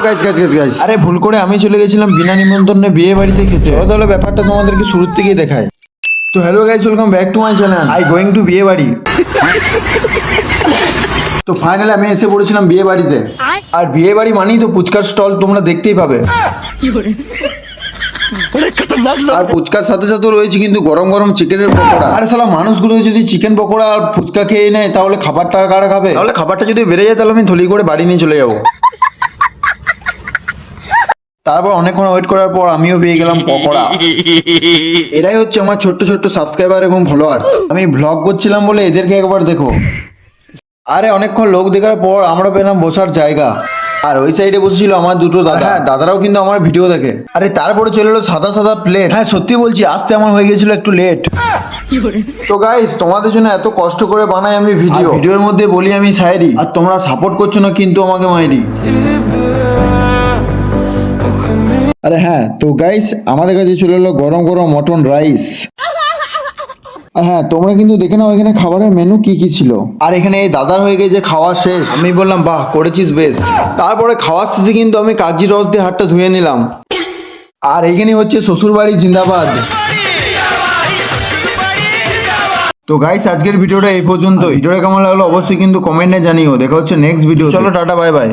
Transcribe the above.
Guys আরে ভুল করে আমি চলে গেছিলাম বিনা নিমন্ত্রণে বিয়ে বাড়িতে খেতে। তাহলে ব্যাপারটা তোমাদেরকে শুরু থেকেই দেখায়। তো hello guys, welcome back to my channel. I going to বিয়ে বাড়ি। তো ফাইনালি আমি এসে পড়েছিলাম বিয়ে বাড়িতে। আর বিয়ে বাড়ি মানেই তো ফুচকার স্টল তোমরা দেখতেই পাবে। আর ফুচকার সাথে সাথে রয়েছে কিন্তু গরম গরম চিকেনের পকোড়া। আরে শালা মানুষগুলো যদি চিকেন পকোড়া আর ফুচকা খেয়ে নেয় তাহলে খাবারটা কারা খাবে? তাহলে খাবারটা যদি বেড়ে যায় তাহলে আমি থলি করে বাড়ি নিয়ে চলে যাবো। তারপর অনেকক্ষণ ওয়েট করার পর আমিও পেয়ে গেলাম পকোড়া। এরাই হচ্ছে আমার ছোট্ট ছোট্ট সাবস্ক্রাইবার এবং ফলোয়ার্স। আমি ব্লগ করছিলাম বলে এদেরকে একবার দেখো। আরে অনেকক্ষণ লোক দেখার পর আমরা পেলাম বসার জায়গা। আর ওই সাইডে বসেছিল আমার দুটো দাদা। হ্যাঁ, দাদারাও কিন্তু আমার ভিডিও দেখে। আরে তারপরে চলে এলো সাদা সাদা প্লেট। হ্যাঁ সত্যি বলছি, আসতে আমার হয়ে গেছিল একটু লেট। তো গাইস, তোমাদের জন্য এত কষ্ট করে বানাই আমি ভিডিও। ভিডিওর মধ্যে বলি আমি শায়েরি, আর তোমরা সাপোর্ট করছো না কিন্তু আমাকে মাইরি। আরে হ্যাঁ, তো গাইস আমাদের কাছে চলে এলো গরম গরম মটন রাইস। আর হ্যাঁ, তোমরা কিন্তু দেখে নাও এখানে খাবারের মেনু কি কি ছিল। আর এখানে এই দাদার হয়ে গেছে খাওয়া শেষ। আমি বললাম বাহ, করেছিস বেশ। তারপরে খাওয়ার শেষে কিন্তু আমি কাগজি রস দিয়ে হাতটা ধুয়ে নিলাম। আর এখানে হচ্ছে শ্বশুর বাড়ি জিন্দাবাদ। তো গাইস, আজকের ভিডিওটা এই পর্যন্ত। ভিডিওটা কেমন লাগলো অবশ্যই কিন্তু কমেন্টে জানিও। দেখা হচ্ছে নেক্সট ভিডিও। চলো টাটা, বাই বাই।